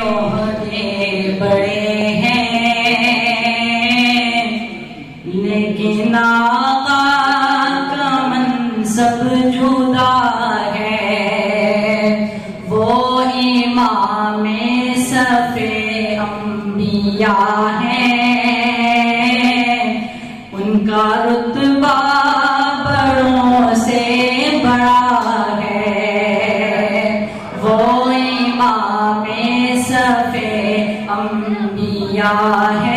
عہدے بڑے ہیں لیکن آقا کا منصب جدا ہے، وہ امام صف انبیاء ہیں، ان کا رتبہ بڑوں سے بڑا ہے، وہ امام صف انبیاء ہے۔